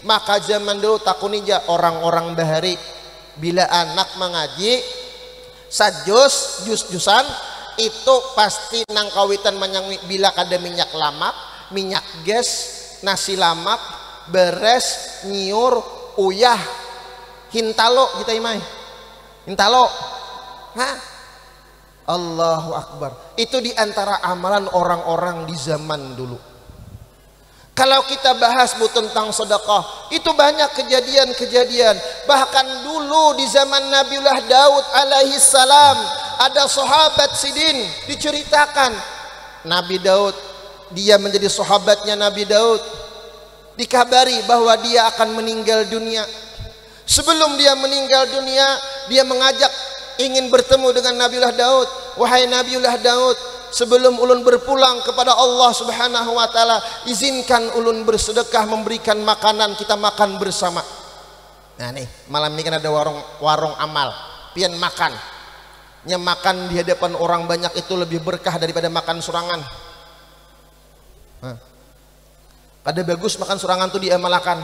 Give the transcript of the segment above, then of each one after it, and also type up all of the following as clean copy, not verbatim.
Maka zaman dulu takunija orang-orang bahari bila anak mengaji sajus jus-jusan itu pasti nang kawitan manyang bila kada minyak lamak, minyak gas, nasi lamak, beres, nyiur, uyah, hintalo kita imai. Hintalo. Hah? Allahu Akbar. Itu diantara amalan orang-orang di zaman dulu. Kalau kita bahas tentang sedekah, itu banyak kejadian-kejadian. Bahkan dulu di zaman Nabiullah Daud alaihi salam, ada sahabat Sidin diceritakan. Nabi Daud, dia menjadi sahabatnya Nabi Daud. Dikabari bahwa dia akan meninggal dunia. Sebelum dia meninggal dunia, dia mengajak ingin bertemu dengan Nabiullah Daud. Wahai Nabiullah Daud, sebelum ulun berpulang kepada Allah Subhanahu wa taala, izinkan ulun bersedekah memberikan makanan, kita makan bersama. Nah nih, malam ini kan ada warung amal, pian makan. Nya makan di hadapan orang banyak itu lebih berkah daripada makan surangan. Kada bagus makan surangan tuh diamalakan.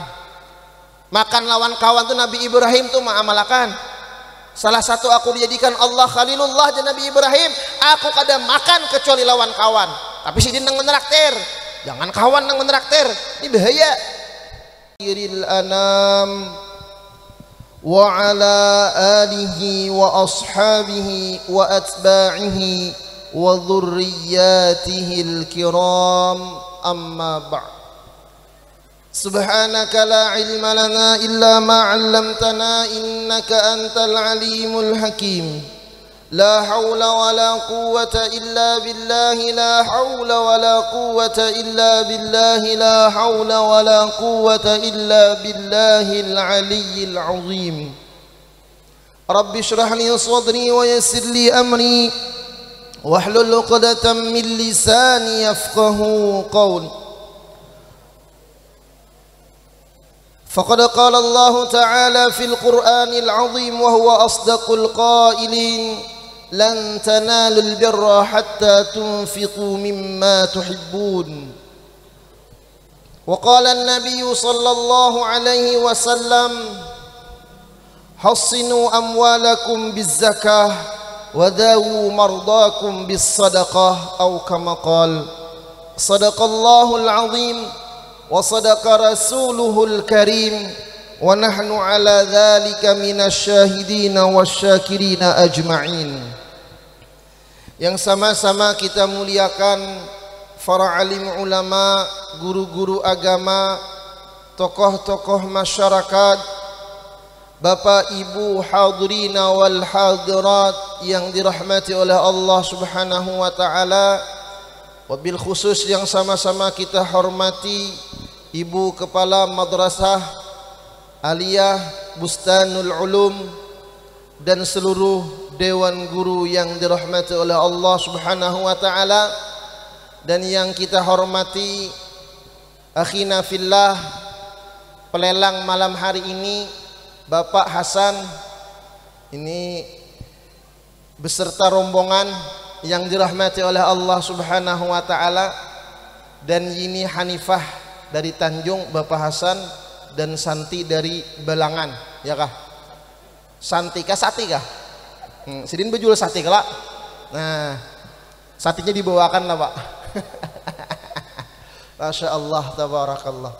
Makan lawan kawan tuh Nabi Ibrahim tuh ma'amalakan. Salah satu aku dijadikan Allah Khalilullah dan Nabi Ibrahim. Aku kada makan kecuali lawan kawan. Tapi si nang menraktir. Jangan kawan nang menraktir. Ini bahaya. Iril anam wa ala alihi wa ashabihi wa atba'ihi wa dhurriyyatihil kiram amma ba'd. سبحانك لا علم لنا إلا ما علمتنا إنك أنت العليم الحكيم لا حول ولا قوة إلا بالله لا حول ولا قوة إلا بالله لا حول ولا قوة إلا بالله العلي العظيم رب اشرح لي صدري ويسر لي أمري واحلل عقدة من لساني يفقه قولي فقد قال الله تعالى في القرآن العظيم وهو أصدق القائلين لن تنالوا البر حتى تنفقوا مما تحبون وقال النبي صلى الله عليه وسلم حصنوا أموالكم بالزكاة وداووا مرضاكم بالصدقة أو كما قال صدق الله العظيم وصدق رسوله الكريم ونحن على ذلك من الشاهدين والشاكرين أجمعين. Yang sama-sama kita muliakan para alim ulama, guru-guru agama, tokoh-tokoh masyarakat, Bapak Ibu hadirina wal hadirat yang dirahmati oleh Allah Subhanahu wa taala. Wabil khusus yang sama-sama kita hormati Ibu Kepala Madrasah Aliyah Bustanul Ulum dan seluruh dewan guru yang dirahmati oleh Allah Subhanahu wa taala, dan yang kita hormati akhina fillah pelelang malam hari ini Bapak Hasan ini beserta rombongan yang dirahmati oleh Allah Subhanahu wa taala, dan ini Hanifah dari Tanjung, Bapak Hasan, dan Santi dari Belangan, ya kah? Santi kah Sati kah? Sidin bejul Sati kah? Nah, Satinya dibawakan lah Pak. Masya Allah, tabarakallah.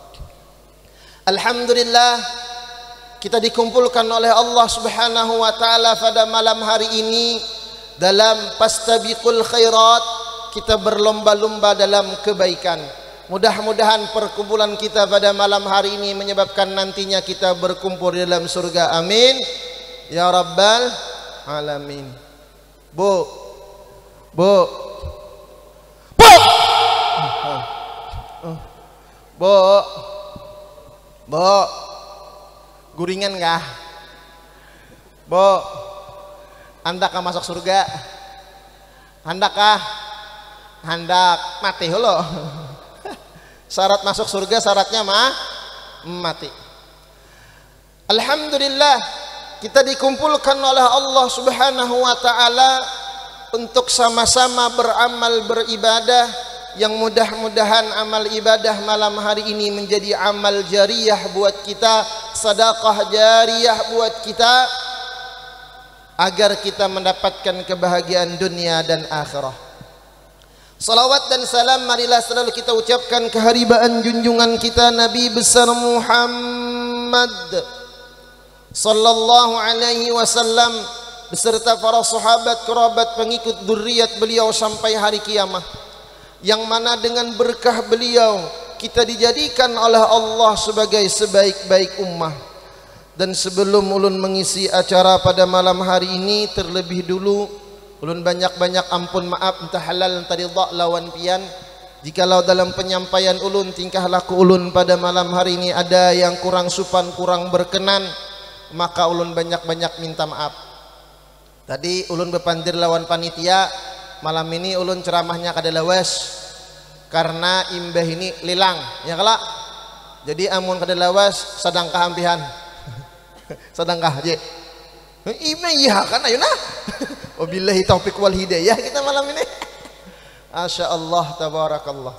Alhamdulillah, kita dikumpulkan oleh Allah Subhanahu wa taala pada malam hari ini dalam fastabiqul khairat, kita berlomba-lomba dalam kebaikan. Mudah-mudahan perkumpulan kita pada malam hari ini menyebabkan nantinya kita berkumpul di dalam surga. Amin ya rabbal alamin. Bu Bu Bu Bu Bu guringan kah? Bu, hendak kah masuk surga? Hendak kah? Hendak mati holo. Syarat masuk surga syaratnya mati. Alhamdulillah, kita dikumpulkan oleh Allah Subhanahu wa taala untuk sama-sama beramal beribadah yang mudah-mudahan amal ibadah malam hari ini menjadi amal jariyah buat kita, sedekah jariyah buat kita, agar kita mendapatkan kebahagiaan dunia dan akhirah. Salawat dan salam marilah selalu kita ucapkan keharibaan junjungan kita Nabi besar Muhammad sallallahu alaihi wasallam beserta para sahabat, kerabat, pengikut dzurriyyat beliau sampai hari kiamat, yang mana dengan berkah beliau kita dijadikan oleh Allah sebagai sebaik-baik ummah. Dan sebelum ulun mengisi acara pada malam hari ini, terlebih dulu ulun banyak-banyak ampun maaf, entah halal entah ridha lawan pian, jikalau dalam penyampaian ulun, tingkah laku ulun pada malam hari ini ada yang kurang supan, kurang berkenan, maka ulun banyak-banyak minta maaf. Tadi ulun bepandir lawan panitia, malam ini ulun ceramahnya kada lawas karena imbah ini lilang ya kala, jadi amun kada lawas sadangkah ampihan sadangkah je imbah iya kan ayo nah wabillahi taufiq wal hidayah kita malam ini. Masya Allah tabarakallah.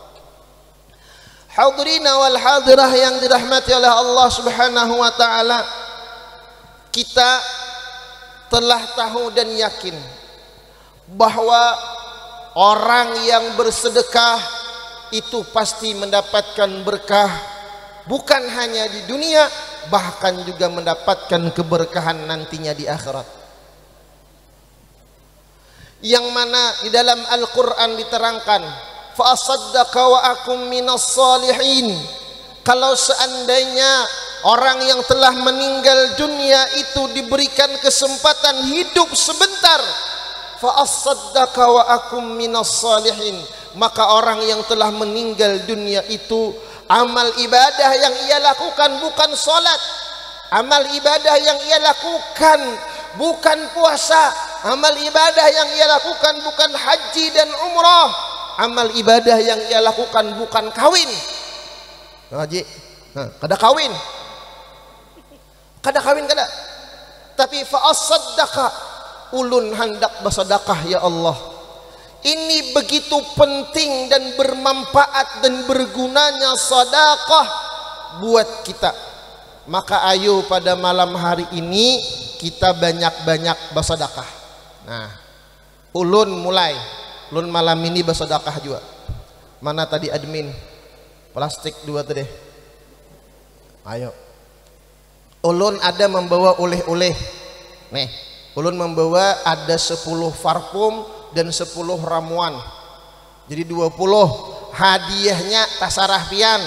Hadirina wal hadirah yang dirahmati oleh Allah subhanahu wa ta'ala, kita telah tahu dan yakin bahwa orang yang bersedekah itu pasti mendapatkan berkah, bukan hanya di dunia, bahkan juga mendapatkan keberkahan nantinya di akhirat. Yang mana di dalam Al-Quran diterangkan, fa asaddaqa wa akum minas salihin. Kalau seandainya orang yang telah meninggal dunia itu diberikan kesempatan hidup sebentar, fa asaddaqa wa akum minas salihin, maka orang yang telah meninggal dunia itu amal ibadah yang ia lakukan bukan salat, amal ibadah yang ia lakukan bukan puasa, amal ibadah yang ia lakukan bukan haji dan umrah, amal ibadah yang ia lakukan bukan kawin. Haji, kada kawin, kada, tapi fa as-saddaqa, ulun hendak bersedekah ya Allah. Ini begitu penting dan bermanfaat dan bergunanya sedekah buat kita. Maka ayo pada malam hari ini kita banyak-banyak bersedekah. Nah, ulun mulai, ulun malam ini bersedekah juga. Mana tadi admin? Plastik 2 tadi. Ayo. Ulun ada membawa oleh-oleh. Nih, ulun membawa ada 10 parfum dan 10 ramuan. Jadi 20. Hadiahnya tasarah pian.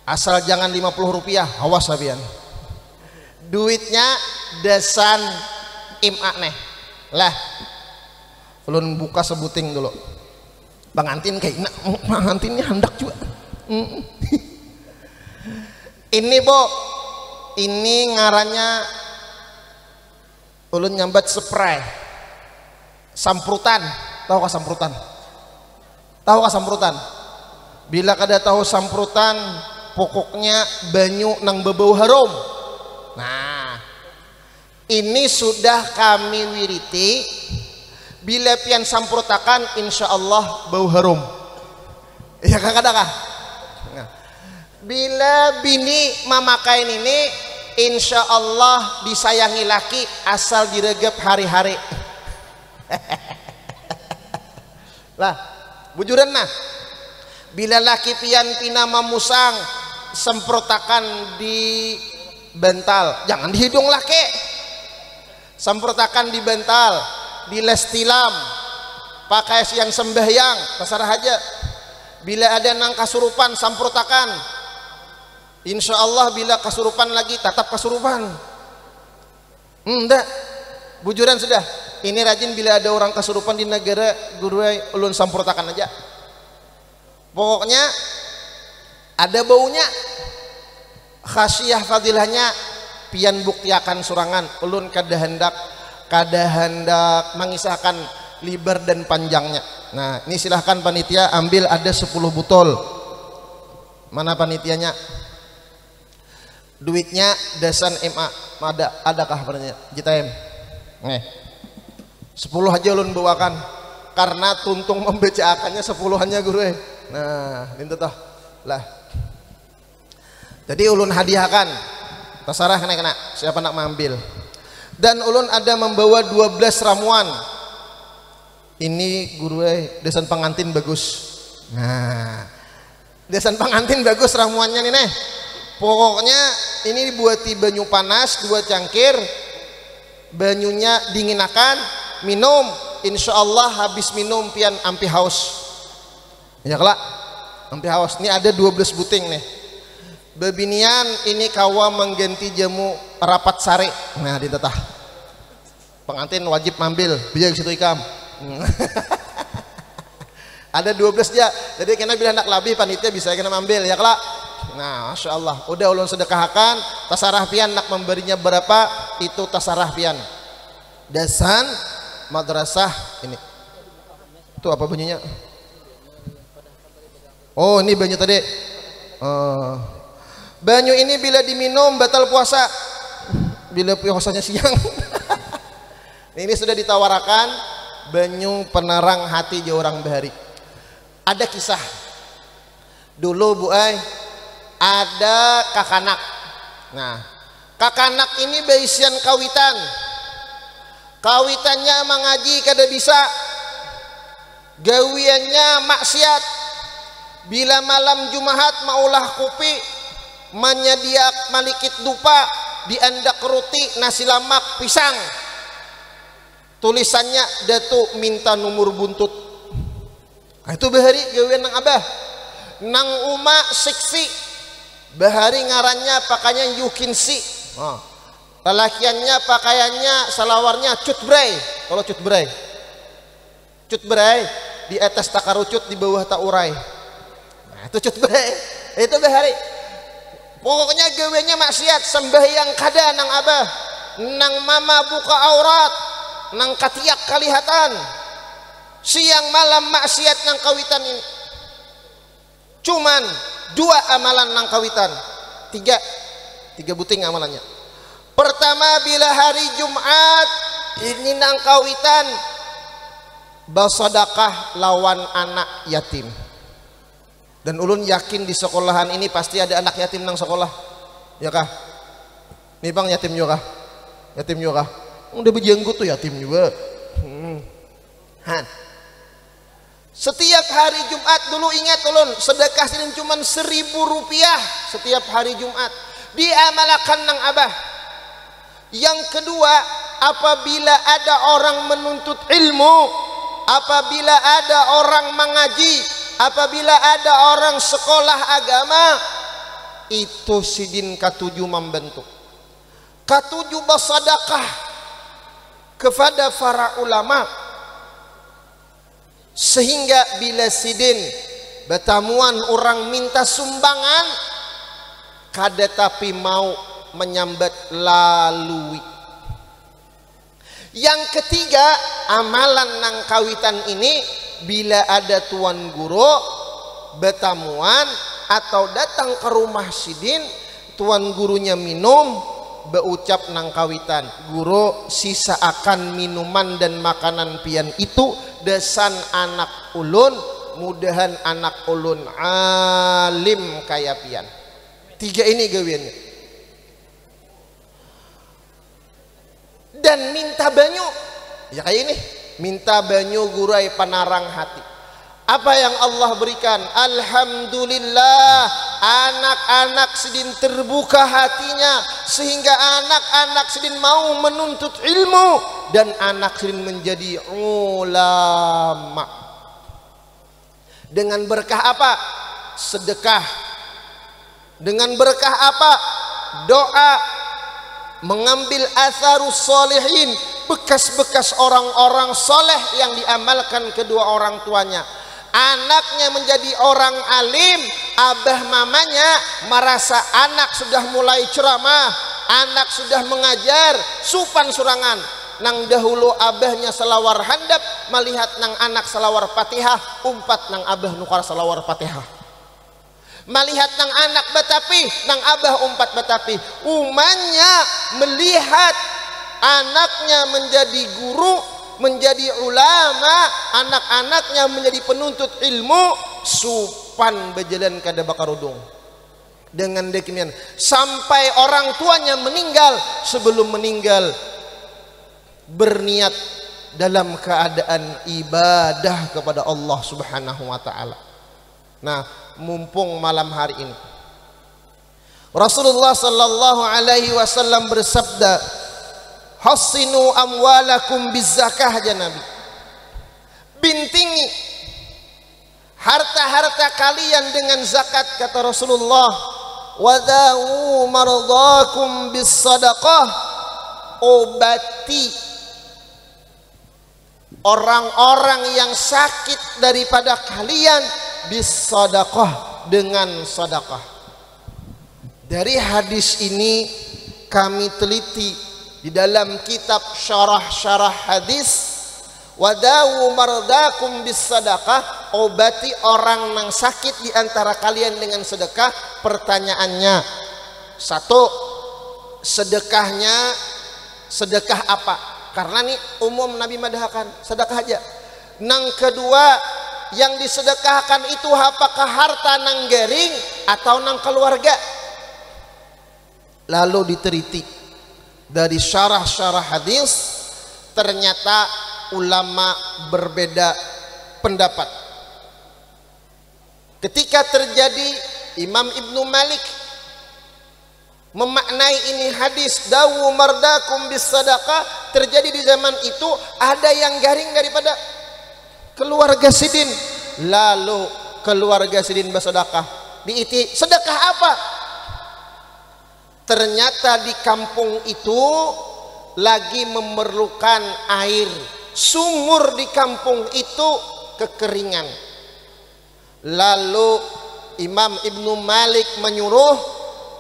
Asal jangan 50 rupiah, awas pian. Duitnya desan im'a neh. Lah. Ulun buka sebuting dulu. Pengantin kayak nak, pengantinnya hendak juga. Ini Bo, ini ngarannya ulun nyambat spray samprutan. Tahu kah samprutan? Tahu kah samprutan? Bila kada tahu samprutan, pokoknya banyu nang bebau harum. Nah, ini sudah kami wiriti. Bila pian samprutakan, insya Allah bau harum. Ya kada kah? Nah, bila bini memakai ini, insya Allah disayangi laki asal diregep hari-hari. Lah, bujuran nah. Bila laki pian pina memusang, semprotakan di bantal, jangan di hidung laki. Semprotakan di bantal, di les tilam, pakai yang sembahyang, terserah aja. Bila ada nang kasurupan, semprotakan. Insya Allah bila kasurupan lagi, tetap kasurupan. Enggak, bujuran sudah. Ini rajin bila ada orang kasurupan di negara, guru ulun semprotakan aja. Pokoknya ada baunya, khasiah fadilahnya, pian buktiakan surangan. Ulun kada hendak mengisahkan liber dan panjangnya. Nah, ini silahkan panitia ambil, ada 10 botol. Mana panitianya? Duitnya desan MA. Adakah pernahnya? JTM. 10 aja ulun bawakan. karena tuntung membacakannya sepuluhannya guru. Nah itu toh lah. Jadi ulun hadiahkan, terserah kena siapa nak mengambil. Dan ulun ada membawa 12 ramuan. Ini guru desain pengantin bagus. Nah, desain pengantin bagus ramuannya nih. Pokoknya ini dibuati banyu panas 2 cangkir, banyunya dinginakan, minum. Insya Allah habis minum pian ampi haus. Ya kelak, ampi haus. Ini ada 12 buting nih. Bebinian ini kawa mengganti jamu rapat sare. Nah ditetah. Pengantin wajib mambil, biar situ ikam. Ada 12 ya. Jadi kena bila hendak labih panitia bisa kena mambil ya kelak. Nah, Masya Allah. Udah ulun sedekahkan. Tasarah pian nak memberinya berapa? Itu tasarah pian. Dasan madrasah ini. Itu apa bunyinya? Oh, ini banyu tadi. Banyu ini bila diminum batal puasa. Bila puasanya siang. Ini sudah ditawarakan banyu penerang hati orang bahari. Ada kisah. Dulu Bu Ai ada kakanak. Nah, kakanak ini baisian kawitan. Kawitannya mengaji kada bisa. Gawiannya maksiat. Bila malam Jumat maulah kopi, menyediak malikit dupa, diandak roti, nasi lamak, pisang. Tulisannya Datuk minta nomor buntut. Nah, itu bahari gawian nang abah. Nang uma seksi. Bahari ngarannya pakaiannya yukinsi. Lelakiannya pakaiannya salawarnya cutbray. Kalau cutbray. Cutbray di atas takarucut di bawah tak urai. Nah, itu cutbray. Itu bahari. Pokoknya gawiannya maksiat, sembahyang kada nang abah. Nang mama buka aurat. Nang katiak kalihatan siang malam maksiat nang kawitan ini. Cuman 2 amalan nang kawitan, 3 buting amalannya. Pertama, bila hari Jumat ini nang kawitan bersedekah lawan anak yatim. Dan ulun yakin di sekolahan ini pasti ada anak yatim nang sekolah, ya kah? Nih bang yatim juga, yatim juga. Udah berjenggot tuh yatim juga. Setiap hari Jumat dulu ingat ulun sedekah sini cuma 1.000 rupiah setiap hari Jumat diamalkan nang abah. Yang kedua, apabila ada orang menuntut ilmu, apabila ada orang mengaji, apabila ada orang sekolah agama, itu sidin katujuh membentuk. Katujuh bersedekah kepada para ulama, sehingga bila sidin bertamuan orang minta sumbangan kada tapi mau menyambat lalui. Yang ketiga, amalan nang kawitan ini bila ada tuan guru bertamuan atau datang ke rumah sidin, tuan gurunya minum, berucap nang kawitan, guru sisa akan minuman dan makanan pian itu desan anak ulun, mudahan anak ulun alim kaya pian. 3 ini gawiannya. Dan minta banyu ya kayak ini, minta banyu gurai panarang hati. Apa yang Allah berikan? Alhamdulillah, anak-anak sidin terbuka hatinya sehingga anak-anak sidin mau menuntut ilmu dan anak sidin menjadi ulama. Dengan berkah apa? Sedekah. Dengan berkah apa? Doa. Mengambil atharus solihin, bekas-bekas orang-orang soleh yang diamalkan kedua orang tuanya. Anaknya menjadi orang alim, abah mamanya merasa anak sudah mulai ceramah, anak sudah mengajar, supan surangan. Nang dahulu abahnya selawar handap, melihat nang anak selawar Fatihah, umpat nang abah nukar selawar Fatihah. Melihat nang anak batapi, nang abah umpat batapi. Umanya melihat anaknya menjadi guru, menjadi ulama, anak-anaknya menjadi penuntut ilmu, supan berjalan kada bakarudung dengan demikian sampai orang tuanya meninggal. Sebelum meninggal berniat dalam keadaan ibadah kepada Allah Subhanahu wa taala. Nah, mumpung malam hari ini Rasulullah sallallahu alaihi wasallam bersabda, "Hassinu amwalakum bizzakah," ya Nabi. Bintingi harta-harta kalian dengan zakat, kata Rasulullah. Wadawu mardakum bisadaqah, obati orang-orang yang sakit daripada kalian bisadaqah, dengan sedekah. Dari hadis ini kami teliti di dalam kitab syarah hadis, wadawu mardakum bisadaqah, obati orang yang sakit di antara kalian dengan sedekah. Pertanyaannya, satu, sedekahnya sedekah apa? Karena nih umum Nabi madahkan sedekah aja. Nang kedua, yang disedekahkan itu apakah harta nang garing atau nang keluarga? Lalu diteliti dari syarah hadis, ternyata ulama berbeda pendapat. Ketika terjadi Imam Ibnu Malik memaknai ini hadis dawu mardakum bis sadaqah, terjadi di zaman itu ada yang garing daripada keluarga Sidin. Lalu keluarga Sidin bersedekah, diiti sedekah apa? Ternyata di kampung itu lagi memerlukan air, sumur di kampung itu kekeringan. Lalu Imam Ibnu Malik menyuruh,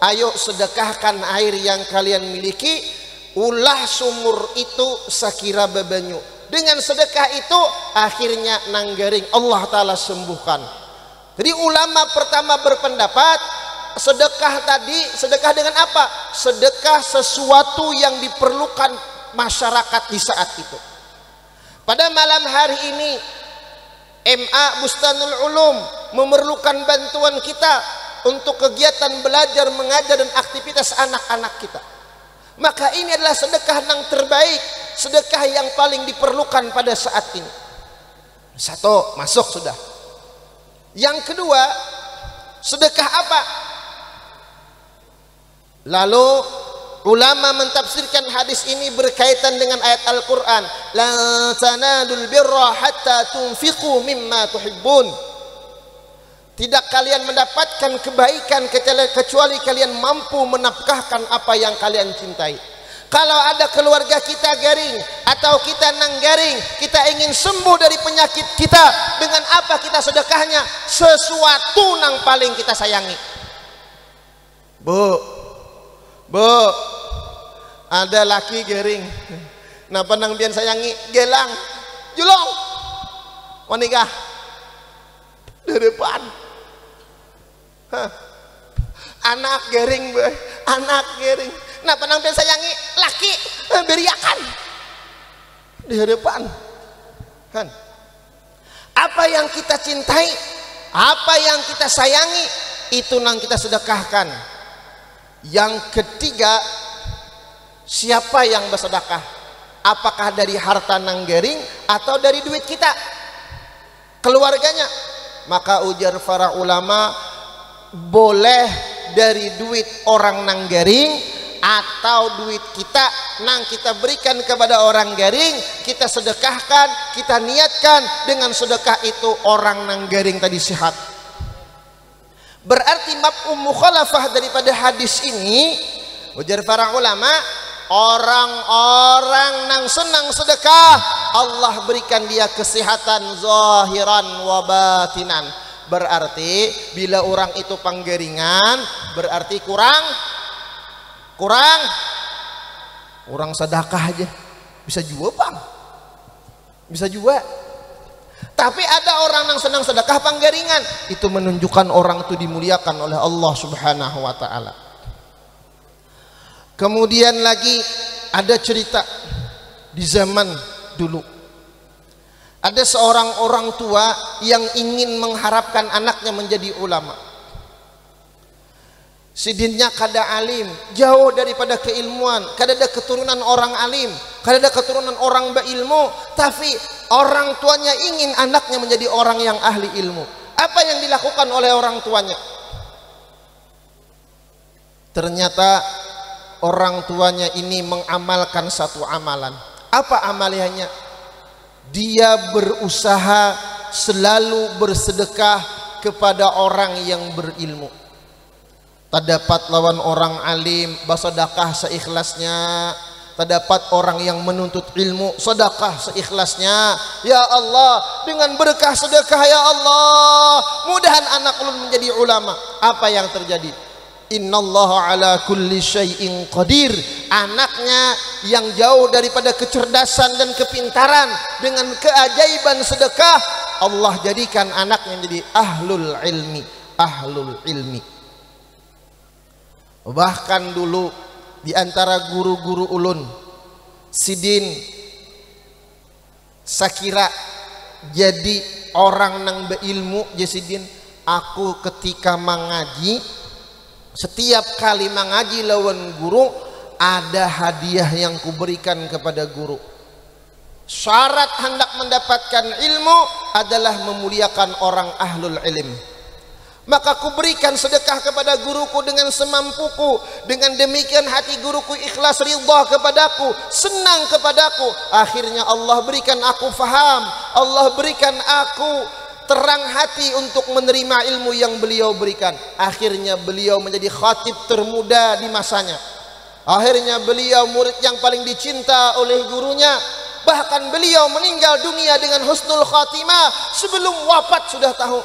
ayo sedekahkan air yang kalian miliki, ulah sumur itu sakira babanyu. Dengan sedekah itu akhirnya nanggaring, Allah Ta'ala sembuhkan. Jadi ulama pertama berpendapat, sedekah tadi, sedekah dengan apa? Sedekah sesuatu yang diperlukan masyarakat di saat itu. Pada malam hari ini MA Bustanul Ulum memerlukan bantuan kita untuk kegiatan belajar, mengajar dan aktivitas anak-anak kita. Maka ini adalah sedekah yang terbaik, sedekah yang paling diperlukan pada saat ini. Satu, masuk sudah. Yang kedua, sedekah apa? Lalu ulama mentafsirkan hadis ini berkaitan dengan ayat Al-Quran, lan tanalul birra hatta tunfiqu mimma tuhibbun. Tidak kalian mendapatkan kebaikan kecuali kalian mampu menafkahkan apa yang kalian cintai. Kalau ada keluarga kita garing atau kita nang garing, kita ingin sembuh dari penyakit kita, dengan apa kita sedekahnya? Sesuatu nang paling kita sayangi. Bu, ada laki garing, napa nang bian sayangi? Gelang, julong, wanikah di depan. Anak garing, anak garing, napa nang bian sayangi? Laki, beriakan di depan. Kan? Apa yang kita cintai, apa yang kita sayangi, itu nang kita sedekahkan. Yang ketiga, siapa yang bersedekah? Apakah dari harta nang garing atau dari duit kita? Keluarganya. Maka ujar para ulama, boleh dari duit orang nang garing atau duit kita nang kita berikan kepada orang garing, kita sedekahkan, kita niatkan dengan sedekah itu orang nang garing tadi sehat. Berarti mafhum mukhalafah daripada hadis ini, ujar para ulama, orang-orang nang senang sedekah Allah berikan dia kesehatan zahiran wa batinan. Berarti bila orang itu panggaringan, berarti kurang sedekah aja bisa juga bang, bisa juga. Tapi ada orang yang senang sedekah panggaringan, itu menunjukkan orang itu dimuliakan oleh Allah Subhanahu wa taala. Kemudian lagi ada cerita di zaman dulu, Ada seorang orang tua yang ingin mengharapkan anaknya menjadi ulama. Sidinnya kada alim, jauh daripada keilmuan, kada ada keturunan orang alim, kada ada keturunan orang berilmu, tapi orang tuanya ingin anaknya menjadi orang yang ahli ilmu. Apa yang dilakukan oleh orang tuanya? Ternyata orang tuanya ini mengamalkan satu amalan. Apa amalannya? Dia berusaha selalu bersedekah kepada orang yang berilmu. Terdapat lawan orang alim bersedekah seikhlasnya, terdapat orang yang menuntut ilmu sedekah seikhlasnya. Ya Allah, dengan berkah sedekah ya Allah, mudahan anak ulun menjadi ulama. Apa yang terjadi? Innallaha ala kulli syai'in qadir. Anaknya yang jauh daripada kecerdasan dan kepintaran, dengan keajaiban sedekah Allah jadikan anaknya menjadi ahlul ilmi, ahlul ilmi. Bahkan dulu di antara guru-guru ulun, sidin sakira jadi orang nang beilmu jesidin, aku ketika mengaji, setiap kali mengaji lawan guru ada hadiah yang kuberikan kepada guru. Syarat hendak mendapatkan ilmu adalah memuliakan orang ahlul ilm. Maka kuberikan sedekah kepada guruku dengan semampuku. Dengan demikian hati guruku ikhlas ridha kepadaku, senang kepadaku. Akhirnya Allah berikan aku faham, Allah berikan aku terang hati untuk menerima ilmu yang beliau berikan. Akhirnya beliau menjadi khatib termuda di masanya. Akhirnya beliau murid yang paling dicinta oleh gurunya. Bahkan beliau meninggal dunia dengan husnul khatimah. Sebelum wafat sudah tahu.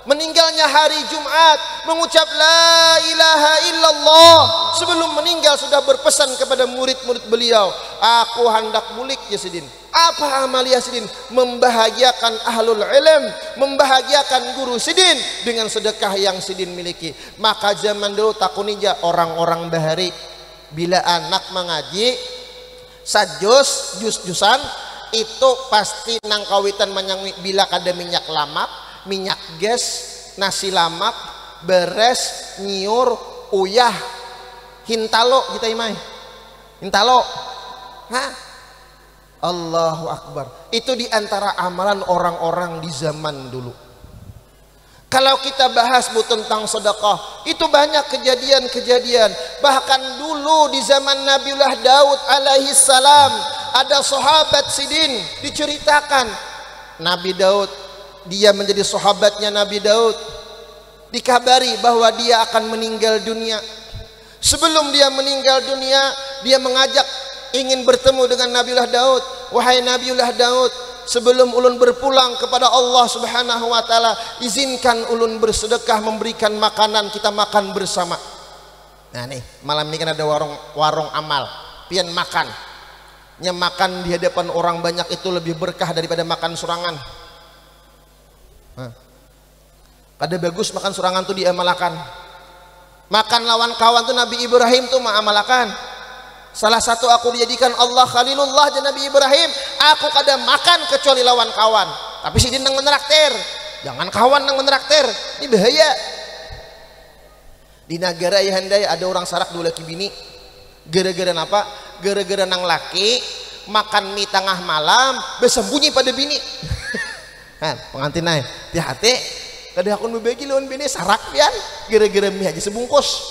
Meninggalnya hari Jumat, mengucap la ilaha illallah. Sebelum meninggal sudah berpesan kepada murid-murid beliau, aku hendak bulik ya Sidin. Apa amal ya Sidin? Membahagiakan ahlul ilm, membahagiakan guru Sidin dengan sedekah yang Sidin miliki. Maka zaman dulu takunija orang-orang bahari, bila anak mengaji sajus jus-jusan itu pasti nang kawitan menyang bila kada minyak lamak, minyak gas, nasi lamak, beres, nyiur, uyah, hintalo kita imai, hintalo, hah? Allahu Akbar. Itu diantara amalan orang-orang di zaman dulu. Kalau kita bahas bu tentang sedekah, itu banyak kejadian-kejadian. Bahkan dulu di zaman Nabiullah Daud alaihi salam, ada sahabat Sidin diceritakan Nabi Daud, dia menjadi sahabatnya Nabi Daud, dikabari bahwa dia akan meninggal dunia. Sebelum dia meninggal dunia, dia mengajak ingin bertemu dengan Nabiullah Daud. Wahai Nabiullah Daud, sebelum ulun berpulang kepada Allah Subhanahu wa taala, izinkan ulun bersedekah memberikan makanan, kita makan bersama. Nah nih, malam ini kan ada warung amal, pian makan. Nya makan di hadapan orang banyak itu lebih berkah daripada makan surangan. Kada bagus makan surangan tuh diamalakan. Makan lawan kawan tuh Nabi Ibrahim tuh mengamalakan. Salah satu aku dijadikan Allah Khalilullah dan Nabi Ibrahim. Aku kada makan kecuali lawan kawan. Tapi sidin nang menraktir. Jangan kawan nang menraktir. Ini bahaya. Di negara Yahandai ada orang sarak dua laki bini. Gara-gara apa? Gara-gara nang laki makan mie tengah malam bersembunyi pada bini. Kan pengantin naik hati-hati. Kada akun membagi lawan bini sarak pian. Gara-gara mie aja sebungkus.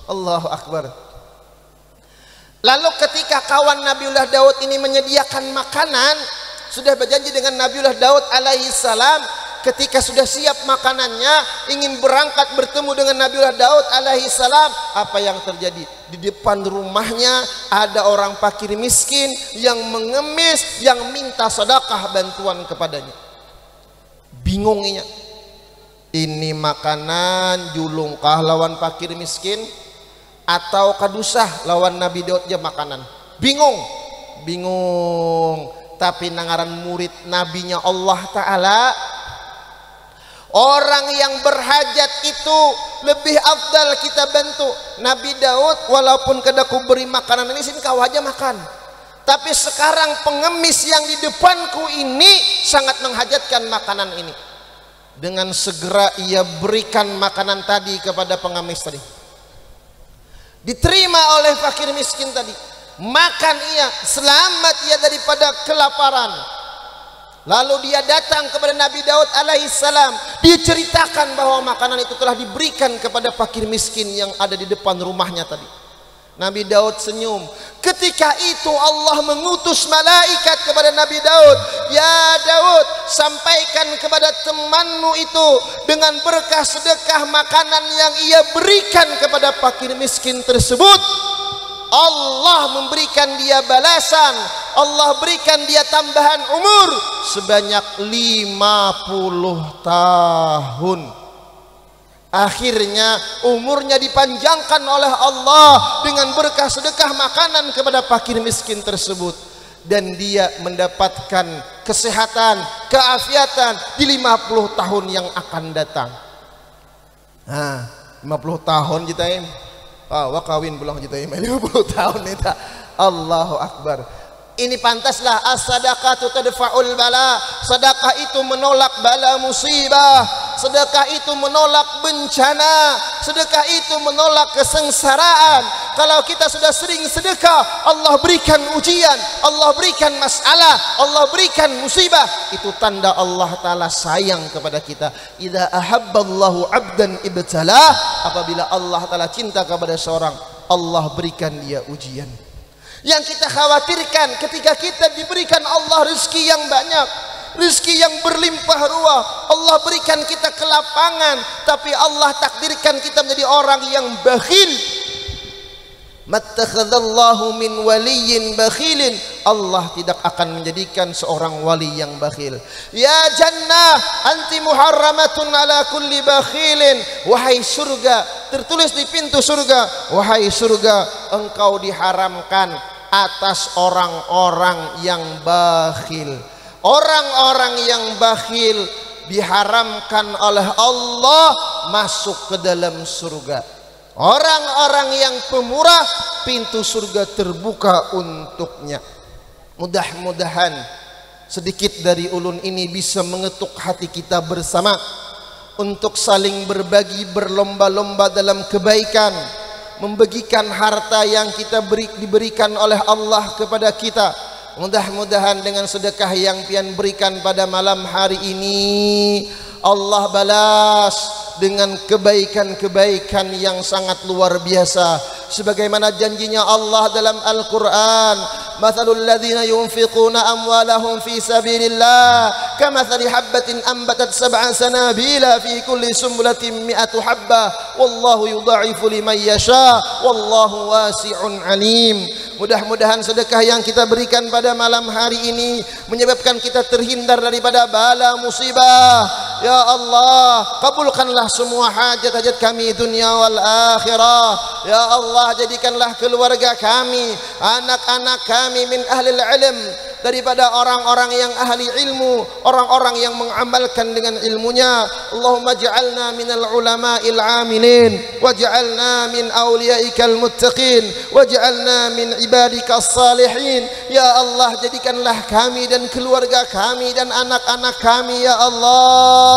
Allahu Akbar. Lalu ketika kawan Nabiullah Daud ini menyediakan makanan, sudah berjanji dengan Nabiullah Daud alaihi salam, ketika sudah siap makanannya, ingin berangkat bertemu dengan Nabiullah Daud alaihi salam, apa yang terjadi? Di depan rumahnya ada orang fakir miskin yang mengemis, yang minta sedekah bantuan kepadanya. Bingungnya, ini makanan julungkah lawan fakir miskin atau kadusah lawan Nabi Daud aja makanan? Bingung. Tapi nangaran murid nabinya Allah Ta'ala, orang yang berhajat itu lebih afdal kita bantu. Nabi Daud walaupun kada ku beri makanan ini sini kau aja makan, Tapi sekarang pengemis yang di depanku ini sangat menghajatkan makanan ini. Dengan segera ia berikan makanan tadi kepada pengemis tadi. Diterima oleh fakir miskin tadi. Makan ia, selamat ia daripada kelaparan. Lalu dia datang kepada Nabi Daud alaihissalam. Dia ceritakan bahwa makanan itu telah diberikan kepada fakir miskin yang ada di depan rumahnya tadi. Nabi Daud senyum. Ketika itu Allah mengutus malaikat kepada Nabi Daud. Ya Daud, sampaikan kepada temanmu itu dengan berkah sedekah makanan yang ia berikan kepada fakir miskin tersebut, Allah memberikan dia balasan. Allah berikan dia tambahan umur sebanyak 50 tahun. Akhirnya umurnya dipanjangkan oleh Allah dengan berkah sedekah makanan kepada fakir miskin tersebut, dan dia mendapatkan kesehatan, keafiatan di 50 tahun yang akan datang. Nah, 50 tahun kita ini kawin pulang kita ini 50 tahun itu. Allahu Akbar. Ini pantaslah as-sadaqatu tadfa'ul bala. Sedekah itu menolak bala musibah. Sedekah itu menolak bencana. Sedekah itu menolak kesengsaraan. Kalau kita sudah sering sedekah, Allah berikan ujian, Allah berikan masalah, Allah berikan musibah. Itu tanda Allah Ta'ala sayang kepada kita. Idza ahabballahu abdan ibtalah. Apabila Allah Ta'ala cinta kepada seorang, Allah berikan dia ujian. Yang kita khawatirkan ketika kita diberikan Allah rezeki yang banyak, rezeki yang berlimpah ruah, Allah berikan kita kelapangan, tapi Allah takdirkan kita menjadi orang yang bakhil. Mattakhadallahu min waliyyin bakhilin. Allah tidak akan menjadikan seorang wali yang bakhil. Ya jannah anti muharramatun ala kulli bakhilin. Wahai surga, tertulis di pintu surga, wahai surga, engkau diharamkan atas orang-orang yang bakhil. Orang-orang yang bakhil diharamkan oleh Allah masuk ke dalam surga. Orang-orang yang pemurah, pintu surga terbuka untuknya. Mudah-mudahan sedikit dari ulun ini bisa mengetuk hati kita bersama untuk saling berbagi, berlomba-lomba dalam kebaikan, membagikan harta yang kita diberikan oleh Allah kepada kita. Mudah-mudahan dengan sedekah yang pian berikan pada malam hari ini, Allah balas dengan kebaikan-kebaikan yang sangat luar biasa, sebagaimana janjinya Allah dalam Al-Quran. Mathalul ladzina yunfiquna amwalahum fi sabilillah kamathali habbatin ambatat sab'a sanabila fi kulli sumbulatin mi'atu habbah wallahu yudha'ifu liman yasha wallahu wasi'un alim. Mudah-mudahan sedekah yang kita berikan pada malam hari ini menyebabkan kita terhindar daripada bala musibah. Ya Allah, kabulkanlah semua hajat-hajat kami dunia wal akhirah. Ya Allah, jadikanlah keluarga kami, anak-anak kami min ahlil ilm, daripada orang-orang yang ahli ilmu, orang-orang yang mengamalkan dengan ilmunya. Allahumma ja'alna minal ulama'il amilin, waj'alna min awliyaikal muttaqin, waj'alna min ibadikas salihin. Ya Allah, jadikanlah kami dan keluarga kami dan anak-anak kami ya Allah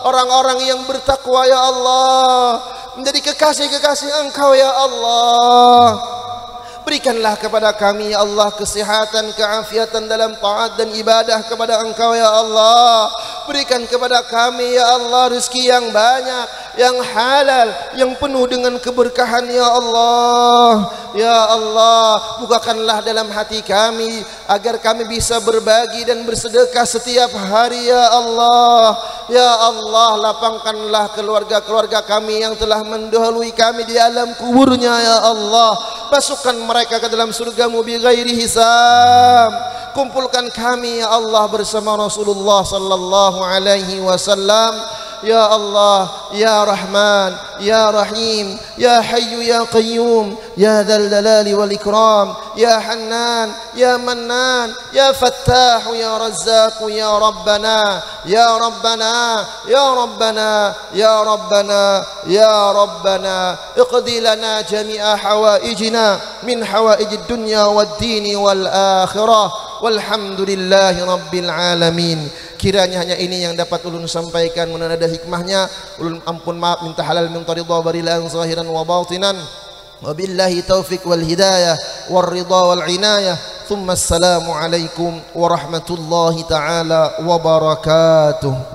orang-orang yang bertakwa ya Allah, menjadi kekasih-kekasih Engkau ya Allah. Berikanlah kepada kami ya Allah kesehatan, keafiatan dalam taat dan ibadah kepada Engkau ya Allah. Berikan kepada kami ya Allah rezeki yang banyak, yang halal, yang penuh dengan keberkahan ya Allah. Ya Allah, bukakanlah dalam hati kami agar kami bisa berbagi dan bersedekah setiap hari ya Allah. Ya Allah, lapangkanlah keluarga-keluarga kami yang telah mendahului kami di alam kuburnya ya Allah. Masukkan mereka ke dalam surgamu bi ghairi hisab. Kumpulkan kami ya Allah bersama Rasulullah sallallahu alaihi wasallam ya Allah, ya Rahman, ya Rahim, ya Hayyu ya Qayyum, ya Dzal Jalali wal Ikram, ya Hannan, ya Mannan, ya Fattah, ya Razzaq, ya Rabbana, ya Rabbana, ya Rabbana, ya Rabbana, ya Rabbana, iqdi lana jami'a hawaijina min hawaijid dunya wad dini wal akhirah. Walhamdulillahi rabbil alamin. Kiranya hanya ini yang dapat ulun sampaikan, mudah ada hikmahnya. Ulun ampun maaf, minta halal minta ridha barilan zahiran wa batinan. Wabillahi taufiq wal hidayah wal ridha wal inayah. Thumma assalamu alaikum warahmatullahi taala wabarakatuh.